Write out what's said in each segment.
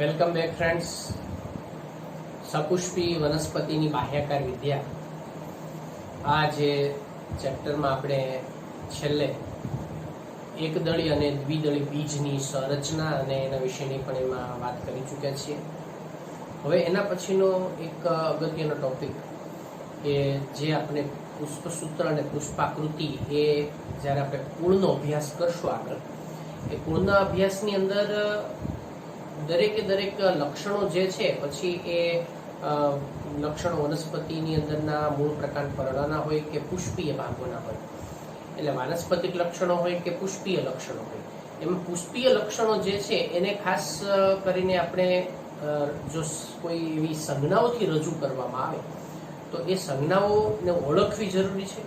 Welcome back friends. સપુષ્પી વનસ્પતિની બાહ્યકાર વિદ્યા, આ જે ચેપ્ટરમાં આપણે છેલ્લે એકદળી અને દ્વિદળી બીજની સંરચના અને એના વિશેની પણ એમાં વાત કરી ચૂક્યા છીએ. હવે એના પછીનો એક અગત્યનો ટોપિક કે જે આપણે પુષ્પસૂત્ર અને પુષ્પાકૃતિ, એ જ્યારે આપણે કુળનો અભ્યાસ કરશું આગળ, એ કુળના અભ્યાસની અંદર દરેકે દરેક લક્ષણો જે છે, પછી એ લક્ષણો વનસ્પતિની અંદરના મૂળ પ્રકાર પર્ણના હોય કે પુષ્પીય ભાગોના હોય, એટલે વાનસ્પતિક લક્ષણો હોય કે પુષ્પીય લક્ષણો હોય, એમાં પુષ્પીય લક્ષણો જે છે એને ખાસ કરીને આપણે જો કોઈ એવી સંજ્ઞાઓથી રજૂ કરવામાં આવે તો એ સંજ્ઞાઓને ઓળખવી જરૂરી છે.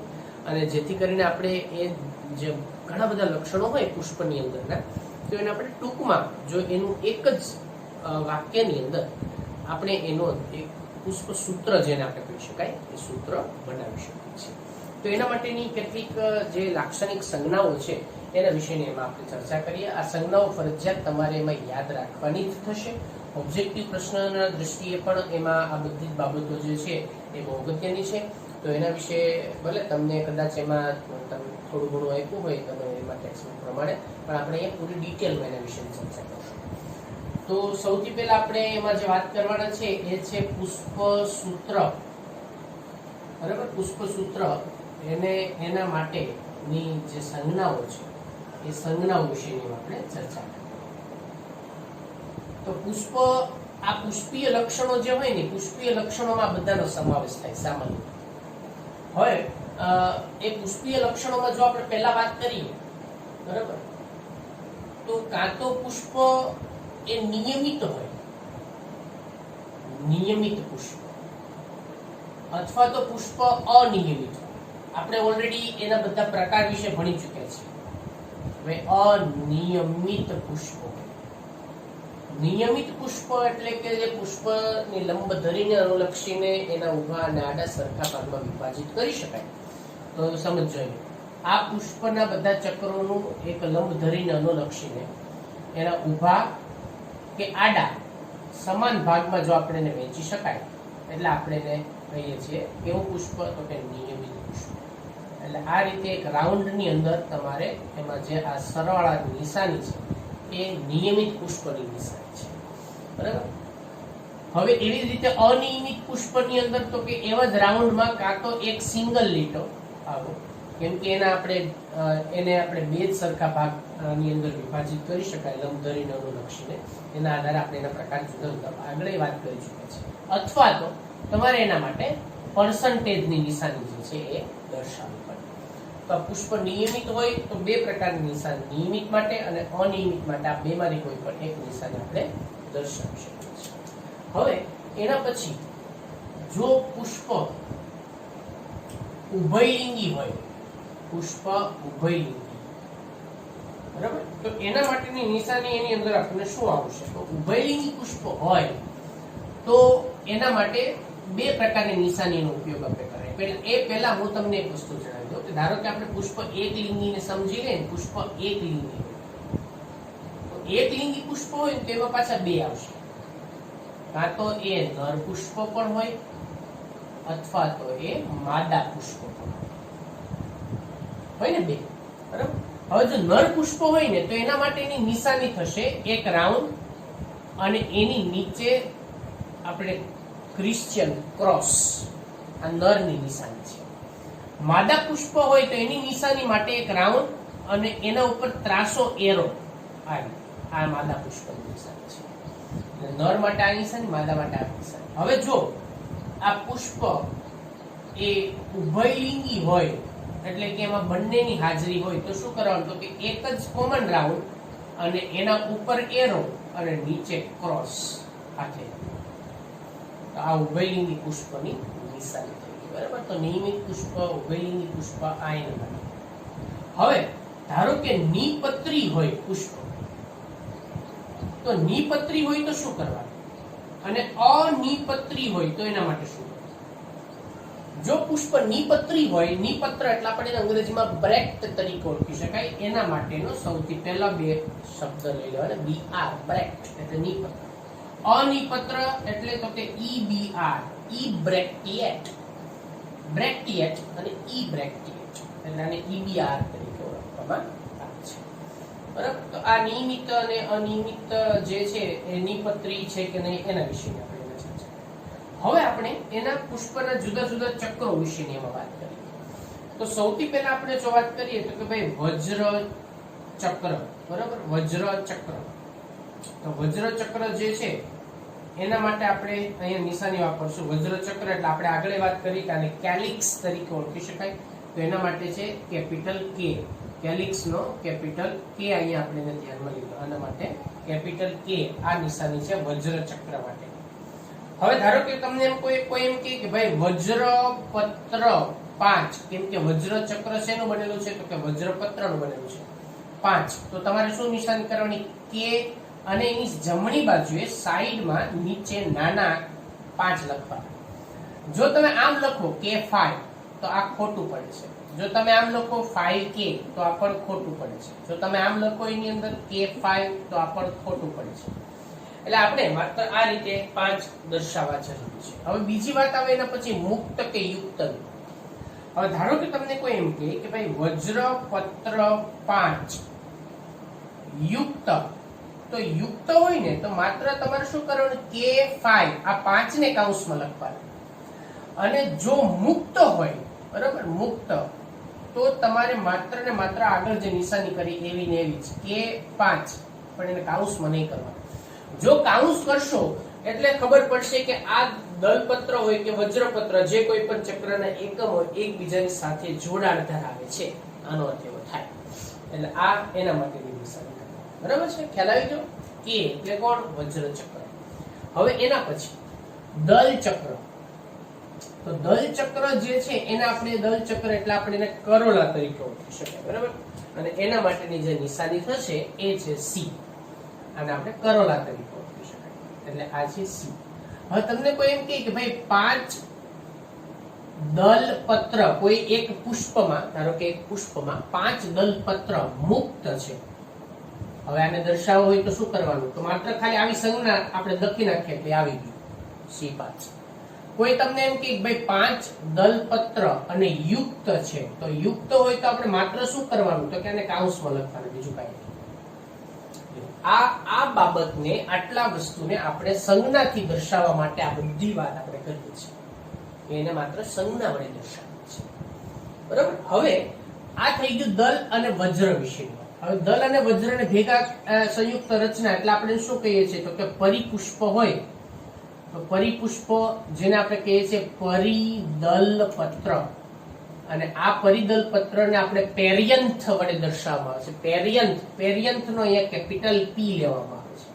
અને જેથી કરીને આપણે એ જે ઘણા બધા લક્ષણો હોય પુષ્પની અંદરના, તો એને આપણે ટૂંકમાં જો એનું એક જ વાક્યની અંદર આપણે એનો એક પુષ્પ સૂત્ર જેને આપણે કહી શકાય એ સૂત્ર બનાવી શકીએ છીએ. તો એના માટેની કેટલીક જે લાક્ષણિક સંજ્ઞાઓ છે એના વિશેની એમાં આપણે ચર્ચા કરીએ. આ સંજ્ઞાઓ ફરજિયાત તમારે એમાં યાદ રાખવાની જ થશે. ઓબ્જેક્ટિવ પ્રશ્નના દ્રષ્ટિએ પણ એમાં આ બધી જ બાબતો જે છે એ બહુ અગત્યની છે. તો એના વિશે ભલે તમને કદાચ એમાં તમે થોડું ઘણું આપ્યું હોય તમે એમાં ટેક્સ્ટબુક પ્રમાણે, પણ આપણે એ પૂરી ડિટેલમાં એના વિશે ચર્ચા કરશું. તો સૌથી પહેલા આપણે એમાં જે વાત કરવાના છે એ છે પુષ્પસૂત્ર. બરાબર, પુષ્પસૂત્ર એને એના માટેની જે સંજ્ઞાઓ છે એ સંજ્ઞાઓ વિશેની આપણે ચર્ચા કરીએ. તો આ પુષ્પીય લક્ષણો જે હોય ને, પુષ્પીય લક્ષણોમાં બધાનો સમાવેશ થાય સામાન્ય. હવે એ પુષ્પીય લક્ષણોમાં જો આપણે પહેલા વાત કરીએ, બરાબર, તો કાં તો પુષ્પ એ નિયમિત હોય, નિયમિત પુષ્પ, અથવા તો પુષ્પ અનિયમિત હોય. આપણે ઓલરેડી એના બધા પ્રકાર વિશે ભણી ચૂક્યા છીએ. હવે અનિયમિત પુષ્પ, નિયમિત પુષ્પ એટલે કે જે પુષ્પની લંબ ધરીને અનુલક્ષીને એના ઊભા અને આડા સરખા ભાગમાં વિભાજિત કરી શકાય. તો સમજો, આ પુષ્પના બધા ચક્રોનું એક લંબ ધરીને અનુલક્ષીને એના ઊભા કે આડા સમાન ભાગમાં જો આપણે એને વહેંચી શકાય, એટલે આપણે એને કહીએ છીએ કેવું પુષ્પ, તો કે નિયમિત પુષ્પ. એટલે આ રીતે એક રાઉન્ડની અંદર તમારે એમાં જે આ સરવાળા નિશાની છે એ નિયમિત પુષ્પની નિશાની છે. બરાબર. હવે એવી જ રીતે અનિયમિત પુષ્પની અંદર તો કે એવા જ રાઉન્ડમાં કાં તો એક સિંગલ લીટો આવો, કેમ કે એને આપણે બે જ સરખા ભાગની અંદર વિભાજિત કરી શકાય લંબ ધરીને અનુલક્ષીને. એના આધારે આપણે એના પ્રકાર જુદા જુદા આગળ વાત કરી ચૂક્યા છે. અથવા તો તમારે એના માટે પર્સન્ટેજની નિશાની જે છે એ દર્શાવવી પડે. તો પુષ્પ નિયમિત હોય તો બે પ્રકારની નિશાની, નિયમિત માટે અને અનિયમિત માટે, આ બેમાંથી કોઈ પણ એક નિશાની આપણે દર્શાવી શકીએ છીએ. હવે એના પછી જો પુષ્પ ઉભયલિંગી હોય, પુષ્પ ઉભયલિંગી, બરાબર, તો એના માટેની નિશાની એની અંદર આપણને શું આવશે? તો ઉભયલિંગી પુષ્પ હોય તો એના માટે બે પ્રકારની નિશાનીનો ઉપયોગ આપણે કરીએ. એ પહેલા હું તમને એક વસ્તુ જણાવી દઉં કે ધારો કે આપણે પુષ્પ એકલિંગીને સમજી લઈએ, પુષ્પ એકલિંગી, તો એકલિંગી પુષ્પ હોય તો એમાં પાછા બે આવશે. કાં તો એ નર પુષ્પ પણ હોય અથવા તો એ માદા પુષ્પ પણ હોય ને, બે. બરાબર. હવે જો નર પુષ્પ હોય ને તો એના માટેની નિશાની થશે એક રાઉન્ડ, અને એની નીચે આપણે ક્રિશ્ચિયન ક્રોસ, આ નરની નિશાની છે. માદા પુષ્પ હોય તો એની નિશાની માટે એક રાઉન્ડ અને એના ઉપર ત્રાસો એરો આવી, આ માદા પુષ્પની નિશાની છે. નર માટે આ નિશાની, માદા માટે આ નિશાની. હવે જો આ પુષ્પ એ ઉભયલિંગી હોય, એટલે કે એમાં બંનેની હાજરી હોય, તો શું કરવાનું? તો કે એક જ કોમન રાઉન્ડ અને એના ઉપર એરો અને નીચે ક્રોસ હાથે. તો આ ઉભયલિંગી પુષ્પની નિશાની થઈ ગઈ. બરાબર. તો નિયમિત પુષ્પ, ઉભયલિંગી પુષ્પ, આ એના માટે. હવે ધારો કે નિપત્રી હોય પુષ્પ, તો નિપત્રી હોય તો શું કરવાનું? અને અનિપત્રી હોય તો એના માટે શું? જો પુષ્પ નિપત્રી હોય, નિપત્ર એટલે આપણે અંગ્રેજીમાં બ્રેક્ટ તરીકે ઓળખી શકાય, એના માટેનો સૌથી પહેલા બે શબ્દ લઈ લેવાના, BR, બ્રેક્ટ એટલે નિપત્ર. અનિપત્ર એટલે તો કે EBR, ઈ બ્રેક્ટિએટ, બ્રેક્ટિએટ અને ઈ બ્રેક્ટિએટ એટલે આને EBR તરીકે ઓળખવામાં આવે છે. બરાબર, તો આ નિયમિત અને અનિયમિત જે છે એ નિપત્રી છે કે નહીં એના વિશેની આપણે ચર્ચા કરી. હવે આપણે એના પુષ્પના જુદા જુદા ચક્રો વિશેની એમાં વાત કરીએ. તો સૌથી પહેલા આપણે જો વાત કરીએ તો કે ભાઈ વજ્ર ચક્ર, બરાબર, વજ્ર ચક્ર. તો વજ્ર ચક્ર જે છે એના માટે આપણે અહીંયા નિશાની વાપરશું. વજ્ર ચક્ર એટલે આપણે આગળ વાત કરી કે આને કેલિક્સ તરીકે ઓળખી શકાય. તો એના માટે છે કેપિટલ કે, કેલિક્સ નો કેપિટલ કે અહીંયા આપણે એને ધ્યાનમાં લીધો. આના માટે કેપિટલ કે આ નિશાની છે વજ્ર ચક્ર માટે. હવે ધારો કે તમને એમ કોઈ એમ કે ભાઈ વજ્રપત્ર 5, કેમ કે વજ્ર ચક્ર શેનું બનેલું છે તો કે વજ્રપત્રનું બનેલું છે 5. તો તમારે શું નિશાની કરવાની? કે અને એની જમણી બાજુએ સાઈડમાં નીચે નાના 5 લખવા. જો તમે આમ લખો K5 તો આ ખોટું પડે છે. જો તમે આમ લખો 5K તો આ પણ ખોટું પડે છે. જો તમે આમ લખો એની અંદર K5 તો આ પણ ખોટું પડે છે. એટલે આપણે માત્ર આ રીતે 5 દર્શાવવા જરૂરી છે. હવે બીજી વાત આવે એના પછી મુક્ત કે યુક્ત. હવે ધારો કે તમને કોઈ એમ કે ભાઈ વજ્રપત્ર 5 યુક્ત, તો યુક્ત હોય ને તો માત્ર તમારે શું કરવાનું? K5 આ 5 ને કૌંસમાં લખવાનું. અને જો મુક્ત હોય, બરાબર, મુક્ત, તો તમારે માત્ર ને માત્ર આગળ જે નિશાની કરી એવી ને એવી જ K5, પણ એને કૌંસમાં નહીં કરવાનું. જો કૌંસ કરશો એટલે ખબર પડશે કે આ દલપત્ર હોય કે વજ્રપત્ર જે કોઈ પણ ચક્રના એકમ હોય એકબીજાની સાથે જોડાણ ધરાવે છે. આનો અર્થ એવો થાય. એટલે આ એના માટેની નિશાની. બરાબર છે? ખ્યાલ આવી ગયો? કે એટલે કોણ? વજ્ર ચક્ર. હવે એના પછી દલ ચક્ર. તો દલ ચક્ર જે છે એને આપણે દલ ચક્ર એટલે આપણે એને કરોલા તરીકે ઓળખી શકાય. બરાબર, અને એના માટેની જે નિશાની થશે એ છે C. અને આપણે કરોલા તરીકે ઓળખી શકાય. એટલે આ છે C. હવે તમને કોઈ એમ કહે કે ભાઈ 5 દલપત્ર કોઈ એક પુષ્પમાં, ધારો કે એક પુષ્પમાં 5 દલપત્ર મુક્ત છે. હવે આને દર્શાવવું હોય તો શું કરવાનું? તો માત્ર ખાલી આવી સંજ્ઞા આપણે લખી નાખીએ એટલે આવી ગયું C5. કોઈ તમને એમ કે ભાઈ 5 દલપત્ર અને યુક્ત છે, તો યુક્ત હોય તો આપણે માત્ર શું કરવાનું? તો કે આને કૌંસમાં લખવાનું, બીજું કાંઈ નહીં. આ બાબતને, આટલા વસ્તુને આપણે સંજ્ઞાથી દર્શાવવા માટે આ બધી વાત આપણે કરીએ છીએ. એને માત્ર સંજ્ઞા વડે દર્શાવીએ છીએ. બરાબર, હવે આ થઈ ગયું દલ અને વજ્ર વિશેની વાત. હવે દલ અને વજ્રને ભેગા સંયુક્ત રચના એટલે આપણે શું કહીએ છીએ તો કે પરિપુષ્પ હોય તો પરિપુષ્પ જેને આપણે કહીએ છીએ પરિદલપત્ર. અને આ પરિદલપત્રને આપણે પેર્યન્થ વડે દર્શાવવામાં આવે છે. પેર્યન્થ, પેર્યન્થનો અહીંયા કેપિટલ P લેવામાં આવે છે.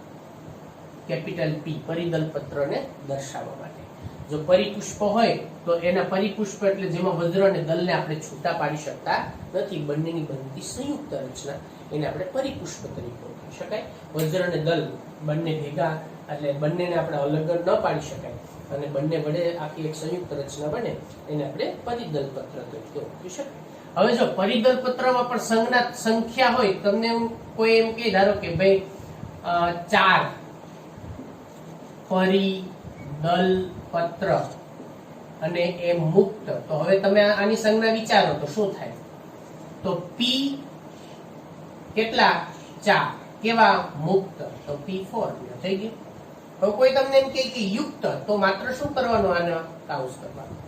કેપિટલ P પરિદલપત્રને દર્શાવવા માટે. જો પરિપુષ્પ હોય તો એના પરિપુષ્પ એટલે જેમાં વજ્ર અને દલને આપણે છૂટા પાડી શકતા નથી, બંનેની બનતી સંયુક્ત રચના, એને આપણે પરિપુષ્પ તરીકે ઓળખી શકાય. વજ્ર અને દલ બંને ભેગા એટલે બંનેને આપણે અલગ ન પાડી શકાય અને બંને વડે આખી એક સંયુક્ત રચના બને એને આપણે પરિદલપત્ર તરીકે ઓળખી શકાય. હવે જો પરિદલપત્રમાં પણ સંખ્યા હોય, તમને કોઈ એમ કે ધારો કે ભાઈ 4 પરિદલપત્ર અને એ મુક્ત, તો હવે તમે આની સંજ્ઞા વિચારો તો શું થાય? તો P કેટલા? 4. કેવા? મુક્ત, તો P4 થઈ ગયું. હવે કોઈ તમને એમ કે યુક્ત, તો માત્ર શું કરવાનું? આને કૌંસ કરવાનું.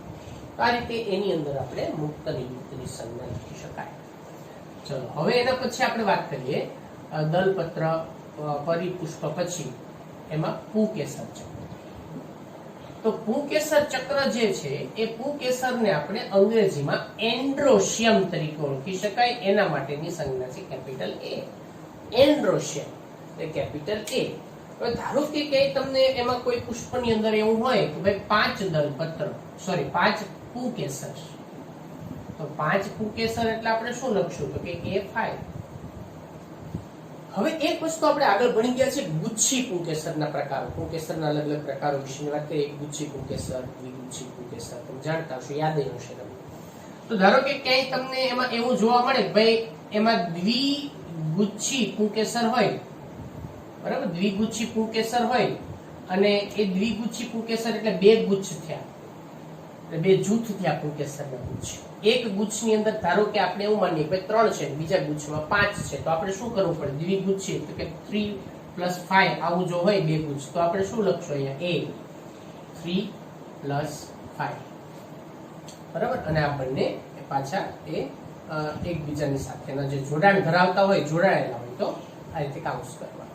આ રીતે એની અંદર આપણે મુક્ત અને યુક્તની સંજ્ઞા લખી શકાય. ચલો હવે એના પછી આપણે વાત કરીએ દલપત્ર પરિપુષ્પ પછી એમાં પુંકેસર ચક્ર. તો પુંકેસર ચક્ર જે છે એ પુંકેસરને આપણે અંગ્રેજીમાં એન્ડ્રોશિયમ તરીકે ઓળખી શકાય. એના માટેની સંજ્ઞા છે કેપિટલ A. એન્ડ્રોશિયમ એટલે કેપિટલ A. હવે ધારો કે તમને એમાં કોઈ પુષ્પની અંદર એવું હોય કે ભાઈ 5 દલપત્ર, સોરી 5 પુંકેસર, તો 5 પુંકેસર એટલે આપણે શું લખશું? તો કે A5. હવે એક વસ્તુ આપણે આગળ ભણી ગયા છે ગુચ્છી પુંકેસરના પ્રકારો. પુંકેસરના અલગ અલગ પ્રકારો વિશેની વાત કરીએ. ગુચ્છી પુંકેસર, દ્વિગુચ્છી પુંકેસર, તમે જાણતા હશો, યાદ હશે તમને. તો ધારો કે ક્યાંય તમને એમાં એવું જોવા મળે કે ભાઈ એમાં દ્વિગુચ્છી પુંકેસર હોય, બરાબર, દ્વિગુચ્છી પુંકેસર હોય અને એ દ્વિગુચ્છી પુંકેસર એટલે બે ગુચ્છ થયા, એટલે બે જૂથ થયા પુંકેસરના ગુચ્છ. એક ગુચ્છની અંદર ધારો કે આપણે એવું માનીએ કે 3 છે, બીજા ગુચ્છમાં 5 છે, તો આપણે શું કરવું પડે? દ્વિગુચ્છી એટલે કે 3 + 5 આવું જો હોય બે ગુચ્છ, તો આપણે શું લખશું અહીંયા? a 3 + 5, બરાબર. અને આ બંને પાછા એ એકબીજાની સાથેના જે જોડાણ ધરાવતા હોય, જોડાયેલા હોય, તો આ રીતે કાઉન્સ કરવા,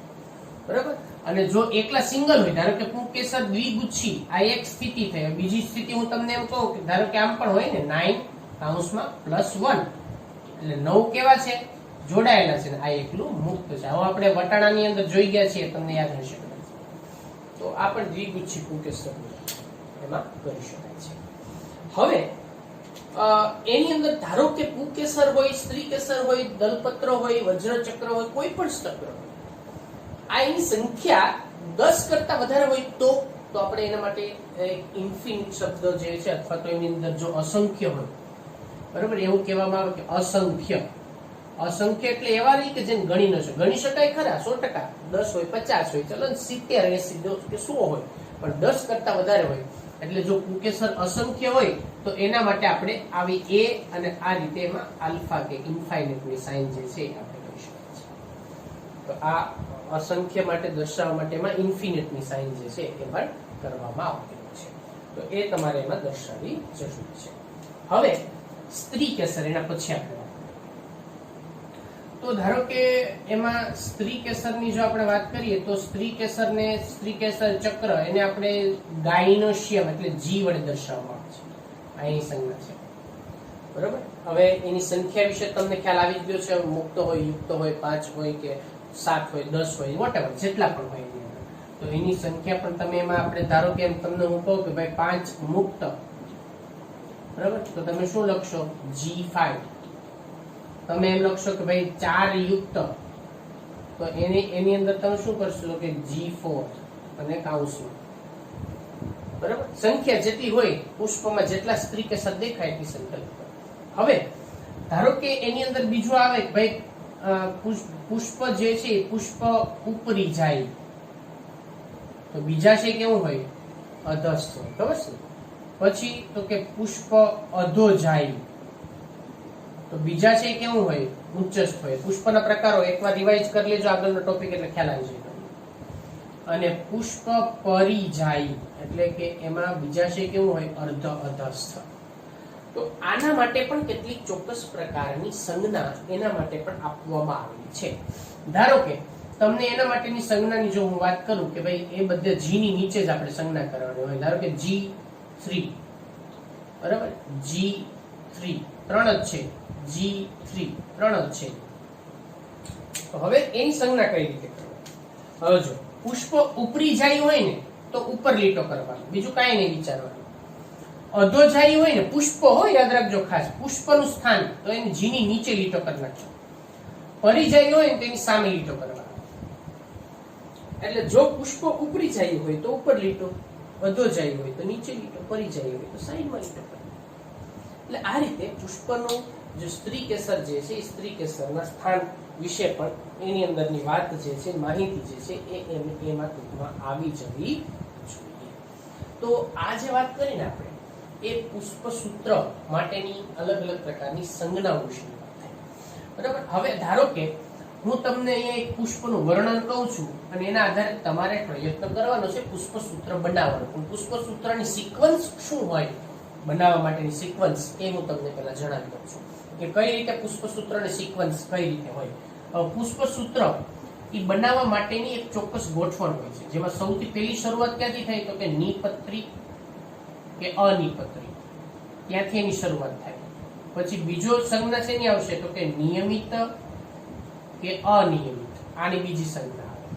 બરાબર. અને જો એકલા સિંગલ હોય, ધારો કે પુંકેસર દ્વિગુચ્છી, આ એક સ્થિતિ થઈ. બીજી સ્થિતિ હું તમને એમ કહું કે ધારો કે આમ પણ હોય ને 9 કૌંસમાં +1, એટલે 9 કેવા છે? જોડાયેલા છે, ને આ એકલું મુક્ત છે. હવે આપણે વટાણાની અંદર જોઈ ગયા છીએ, તમને યાદ હશે. તો આ પણ દ્વિગુચ્છી પુંકેસર એમાં કરી શકાય છે. હવે એની અંદર ધારો કે પુંકેસર હોય, સ્ત્રીકેસર હોય, દલપત્ર હોય, વજ્રચક્ર હોય, કોઈ પણ ચક્ર હોય, આ એની સંખ્યા 10 કરતા વધારે હોય તો આપણે એના માટે ઇન્ફિનિટ શબ્દ જે છે, અથવા તો એની અંદર જો અસંખ્ય હોય, બરાબર, એવું કહેવામાં આવે કે અસંખ્ય. અસંખ્ય એટલે એવા નહીં કે જેને ગણી ન શકાય. ગણી શકાય ખરા 100%, 10 હોય, 50 હોય, ચલો 70, 80 કે 100 હોય, પણ 10 કરતા વધારે હોય. એટલે જો પુંકેસર અસંખ્ય હોય તો એના માટે આપણે આવી a અને આ રીતે એમાં આલ્ફા કે ઇન્ફાઇનાઇટની સાઇન જે છે આપણે કરી શકીએ છીએ. તો આ અસંખ્ય માટે દર્શાવવા માટે એમાં ઇન્ફિનિટની સાઇન જે છે એ પણ કરવામાં આવતી છે. તો એ તમારે એમાં દર્શાવવી જરૂરી છે. હવે સ્ત્રીકેસર, એના પછી આપણે તો ધારો કે એમાં સ્ત્રીકેસરની જો આપણે વાત કરીએ તો સ્ત્રીકેસરને, સ્ત્રીકેસર ચક્ર, એને આપણે ગાયનોશિયમ એટલે જી વડે દર્શાવવામાં આવે છે. આ એની સંજ્ઞા છે, બરાબર. હવે એની સંખ્યા વિશે તમને ખ્યાલ આવી જ ગયો છે. મુક્ત હોય, યુક્ત હોય, 5 હોય કે 7 હોય, 10 હોય, વોટેવર જેટલા પણ હોય એની અંદર, તો એની સંખ્યા પણ તમે એમાં આપણે ધારો કે તમને હું કહું કે ભાઈ 5 મુક્ત, બરાબર, તો તમે શું લખશો? G5. તમે એમ લખશો કે ભાઈ 4 યુક્ત, તો એની અંદર તમે શું કરશો કે G4 અને કૌંસમાં, બરાબર. સંખ્યા જેટલી હોય, પુષ્પમાં જેટલા સ્ત્રીકેસર દેખાય એટલી સંખ્યા. હવે ધારો કે એની અંદર બીજું આવે કે ભાઈ પુષ્પ જે છે પુષ્પ ઉપરી જાય, તો બીજા છે કેવું હોય? અધસ્થ હોય, ખબર છે. પછી તો કે પુષ્પ અધો જાય, તો બીજા છે કેવું હોય? ઉચ્ચસ્થ હોય. પુષ્પના પ્રકારો એકવાર રિવાઇઝ કરી લેજો, આગળનો ટોપિક એટલે ખ્યાલ આવી જાય. અને પુષ્પ પરિજાઈ એટલે કે એમાં બીજા છે કેવું હોય? અર્ધ અધસ્થ. તો આના માટે પણ કેટલીક ચોક્કસ પ્રકારની સંજ્ઞા એના માટે પણ આપવામાં આવેલી છે. ધારો કે તમને એના માટેની સંજ્ઞાની જો હું વાત કરું કે ભાઈ એ બધે જી ની નીચે જ આપણે સંજ્ઞા કરવાની હોય. ધારો કે G3, બરાબર, G3 3 જ છે, G3 3 જ છે. તો હવે એની સંજ્ઞા કઈ રીતે કરવાની? હવે જો પુષ્પ ઉપરી જાય હોય ને તો ઉપર લીટો કરવાનો, બીજું કાંઈ નહીં વિચારવાનું. અધો જાય હોય ને, પુષ્પ હોય, યાદ રાખજો ખાસ, પુષ્પનું સ્થાન, તો એની જીની નીચે લીટો કરી નાખજો. પરિજાય હોય ને તેની સામે લીટો કરવાનો. એટલે જો પુષ્પ ઉપરી જાય હોય તો ઉપર લીટો, અધો જાય હોય તો નીચે લીટો, પરિજાય હોય તો સાઈડમાં લીટો કરવાનો. એટલે આ રીતે પુષ્પનું જે સ્ત્રીકેસર જે છે, એ સ્ત્રીકેસરના સ્થાન વિશે પણ એની અંદરની વાત જે છે, માહિતી જે છે એ એમાં ટૂંકમાં આવી જવી જોઈએ. તો આ જે વાત કરીને આપણે એ પુષ્પસૂત્ર માટેની અલગ અલગ પ્રકારની સંજ્ઞાઓ વિશેની વાત થઈ, બરાબર. હવે ધારો કે હું તમને અહીંયા એક પુષ્પનું વર્ણન કહું છું અને એના આધારે તમારે પ્રયત્ન કરવાનો છે પુષ્પસૂત્ર બનાવવાનો. પણ પુષ્પસૂત્રની સિક્વન્સ શું હોય, બનાવવા માટેની સિક્વન્સ, એ હું તમને પહેલા જણાવી દઉં છું કે કઈ રીતે પુષ્પસૂત્રની સિક્વન્સ કઈ રીતે હોય. પુષ્પસૂત્ર એ બનાવવા માટેની એક ચોક્કસ ગોઠવણ હોય છે, જેમાં સૌથી પહેલી શરૂઆત ક્યાંથી થાય તો કે નિપત્રી કે અનિપત્રી, ત્યાંથી એની શરૂઆત થાય. પછી બીજો સંજ્ઞા શેની આવશે તો કે નિયમિત કે અનિયમિત, આની બીજી સંજ્ઞા આવે.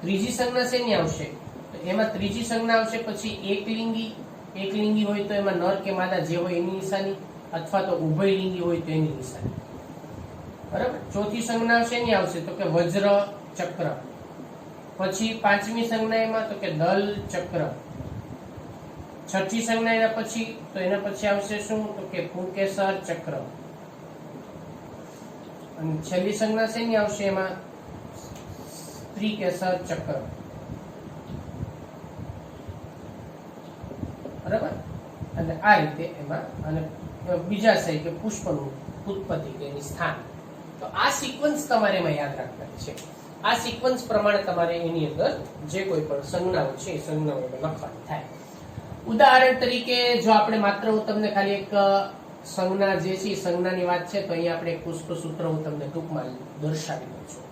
ત્રીજી સંજ્ઞા શેની આવશે તો એમાં ત્રીજી સંજ્ઞા આવશે પછી એકલિંગી. એકલિંગી હોય તો એમાં નર કે માદા જે હોય એની નિશાની, અથવા તો ઉભયલિંગી હોય તો એની નિશાની, બરાબર. ચોથી સંજ્ઞા શેની આવશે તો કે વજ્ર ચક્ર. પછી પાંચમી સંજ્ઞા એમાં તો કે દલ ચક્ર. છઠ્ઠી સંજ્ઞા એના પછી આવશે શું તો કે પુંકેસર ચક્ર. અને છેલ્લી સંજ્ઞા શેની આવશે એમાં સ્ત્રીકેસર ચક્ર. આ રીતે એમાં, અને બીજાશય કે પુષ્પનું ઉત્પત્તિ કે એની સ્થાન. તો આ સિક્વન્સ તમારે એમાં યાદ રાખવાની છે. આ સિક્વન્સ પ્રમાણે તમારે એની અંદર જે કોઈ પણ સંજ્ઞાઓ છે એ સંજ્ઞાઓ લખવાની થાય. ઉદાહરણ તરીકે જો આપણે માત્ર હું તમને ખાલી એક સંજ્ઞા જે છે સંજ્ઞાની વાત છે, તો અહીંયા આપણે એક પુષ્પસૂત્ર હું તમને ટૂંકમાં દર્શાવી દઉં છું.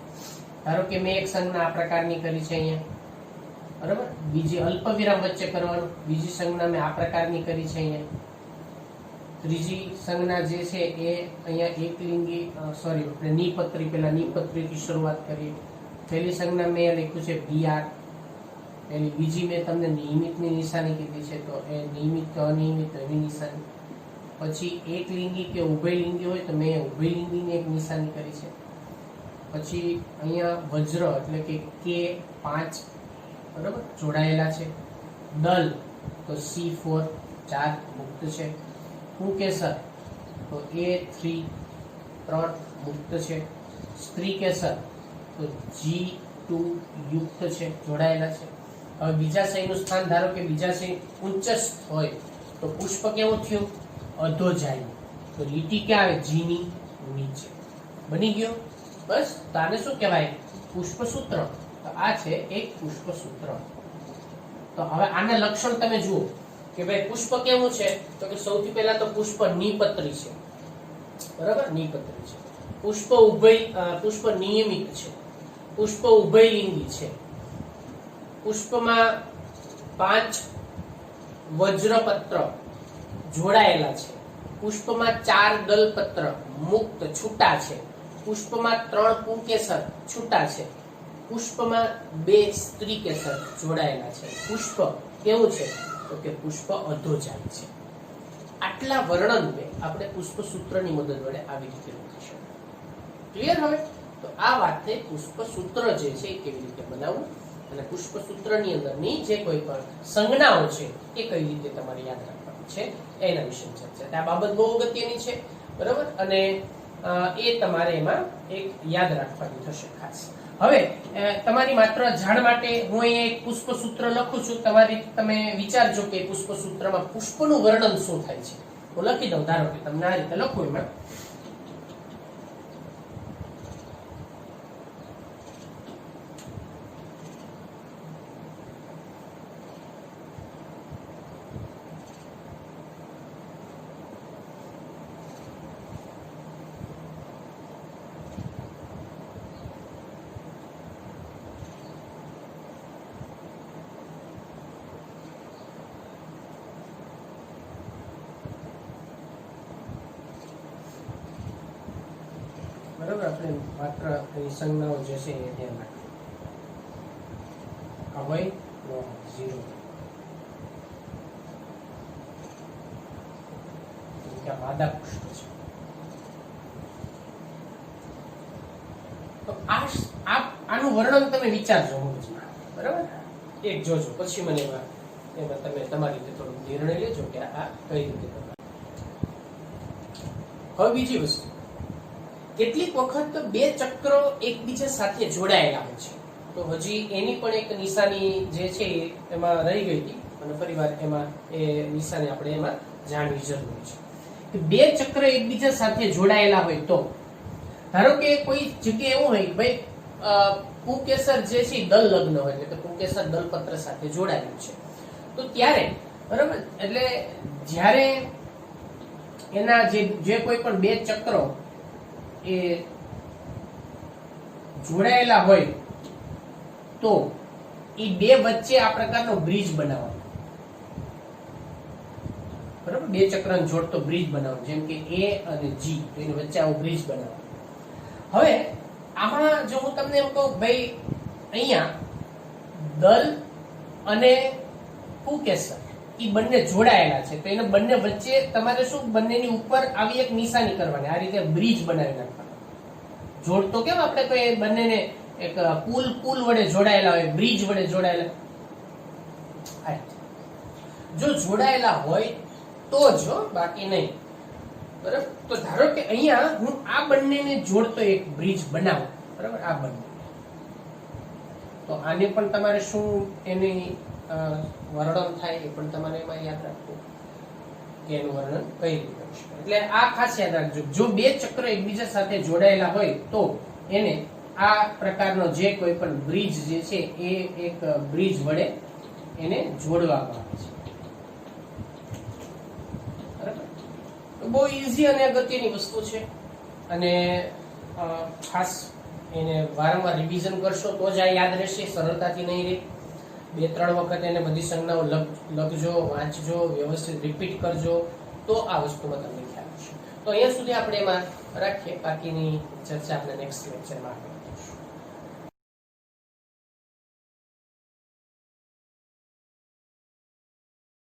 ધારો કે મેં એક સંજ્ઞા આ પ્રકારની કરી છે અહીંયા, બરાબર. બીજી અલ્પ વિરામ વચ્ચે કરવાનું. બીજી સંજ્ઞા મેં આ પ્રકારની કરી છે અહીંયા. ત્રીજી સંજ્ઞા જે છે એ અહીંયા એકલિંગી સોરી આપણે નિપત્રી, પેલા નિપત્રીથી શરૂઆત કરીએ. પહેલી સંજ્ઞા મેં લખ્યું છે BR. એની બીજી મેં તમને નિયમિતની નિશાની કીધી છે, તો એ નિયમિત કે અનિયમિત એની નિશાની. પછી એકલિંગી કે ઉભયલિંગી હોય તો મેં ઉભયલિંગીની એક નિશાની કરી છે. પછી અહીંયા વજ્ર એટલે કે K5 બરાબર જોડાયેલા છે. દલ તો C4 4 મુક્ત છે. પુંકેસર તો A3 3 મુક્ત છે. સ્ત્રી કેસર તો G2 યુક્ત છે, જોડાયેલા છે. હવે બીજાશયનું સ્થાન ધારો કે બીજાશય ઉચ્ચસ્થ હોય તો પુષ્પ કેવું થયું? અધોજાયું. તો લીટી ક્યાં આવે? G ની નીચે. બની ગયો. બસ. તો આને શું કહેવાય? પુષ્પસૂત્ર. તો આ છે એક પુષ્પસૂત્ર. તો હવે આના લક્ષણ તમે જુઓ કે ભાઈ પુષ્પ કેવું છે, તો કે સૌથી પહેલા તો પુષ્પ નિપત્રી છે, બરાબર. નિપત્રી છે. પુષ્પ નિયમિત છે. પુષ્પ ઉભયલિંગી છે. પુષ્પમાં 5 વજ્રપત્ર જોડાયેલા છે. પુષ્પમાં 4 દલપત્ર મુક્ત છૂટા છે. પુષ્પમાં 3 પુંકેસર છૂટા છે. પુષ્પમાં 2 સ્ત્રી કેસર જોડાયેલા છે. પુષ્પ કેવું છે? તો કે પુષ્પ અધોજાય છે. આટલા વર્ણનને આપણે પુષ્પસૂત્રની મદદ વડે આવી રીતે લખી શકીએ. ક્લિયર? હવે તો આ વાતને પુષ્પસૂત્ર જે છે એ કેવી રીતે બનાવવું અને પુષ્પસૂત્રની અંદરની જે કોઈ પણ સંજ્ઞાઓ છે એ કઈ રીતે તમારે યાદ રાખવાની છે એના વિશે ચર્ચા. આ બાબત બહુ અગત્યની છે, બરાબર. અને એ તમારે એમાં એક યાદ રાખવાની થશે ખાસ. હવે તમારી માત્ર જાણ માટે હું અહીંયા એક પુષ્પસૂત્ર લખું છું. તમે વિચારજો કે પુષ્પસૂત્રમાં પુષ્પનું વર્ણન શું થાય છે. હું લખી દઉં. ધારો કે તમને આ રીતે લખું એમાં. બરાબર. આપણે માત્ર એની સંજ્ઞાઓ જે છે એ ધ્યાન રાખીએ. અવય નો 0 કે માદા પુષ્પ છે. તો આનું વર્ણન તમે વિચારજો મગજમાં, બરાબર. એક જોજો, પછી મને એમાં તમે તમારી રીતે થોડો નિર્ણય લેજો કે આ કઈ રીતે કરવું. હવે બીજી વસ્તુ, કેટલીક વખત 2 ચક્રો એકબીજા સાથે જોડાયેલા હોય છે. તો હજી એની પણ એક નિશાની જે છે એમાં રહી ગઈ હતી અને ફરીવાર એમાં એ નિશાની આપણે એમાં જાણવી જરૂરી છે. કે 2 ચક્ર એકબીજા સાથે જોડાયેલા હોય તો ધારો કે કોઈ જગ્યાએ એવું હોય ભાઈ પુંકેસર જે છે દલ લગ્ન હોય એટલે કે પુંકેસર દલપત્ર સાથે જોડાયેલું છે, તો ત્યારે બરાબર એટલે જ્યારે એના જે કોઈ પણ 2 ચક્રો એ જોડાયેલા હોય તો એ 2 વચ્ચે આ પ્રકારનો બ્રિજ બનાવવાનો, બરાબર. 2 ચક્રને જોડતો બ્રિજ બનાવવાનો, જેમ કે A અને G, તો એની વચ્ચે આવો બ્રિજ બનાવવાનો. હવે આમાં જો હું તમને એમ કહું ભાઈ અહીંયા દલ અને પુંકેસર એ બંને જોડાયેલા છે, તો એને બંને વચ્ચે તમારે શું બંનેની ઉપર આવી એક નિશાની કરવાની, આ રીતે બ્રિજ બનાવી નાખવાનો. જોડતો કેમ આપણે કોઈ બંનેને એક પુલ વડે જોડાયેલા હોય, બ્રિજ વડે જોડાયેલા, જો જોડાયેલા હોય તો જ, બાકી નહીં, બરાબર. તો ધારો કે અહીંયા હું આ બંનેને જોડતો એક બ્રિજ બનાવું, બરાબર. આ બંને, તો આને પણ તમારે શું એની વર્ણન થાય એ પણ તમારે એમાં યાદ રાખવું. કે એનું વર્ણન કઈ રીતે કરી શકાય. એટલે આ ખાસ યાદ રાખજો, જો બે ચક્ર એકબીજા સાથે જોડાયેલા હોય તો એને આ પ્રકારનો જે કોઈ પણ બ્રિજ જે છે એ એક બ્રિજ વડે એને જોડવામાં આવે છે. બરાબર? તો બહુ ઈઝી અને અગત્યની વસ્તુ છે અને ખાસ એને વારંવાર રિવિઝન કરશો તો જ આ યાદ રહેશે, સરળતાથી નહીં રહે. 2-3 વખત એને બધી સંજ્ઞાઓ લખજો, વાંચજો, વ્યવસ્થિત રિપીટ કરજો તો આ વસ્તુમાં તમને ખ્યાલ આવશે. તો અહીંયા સુધી આપણે એમાં રાખીએ, બાકીની ચર્ચા આપણે નેક્સ્ટ લેક્ચરમાં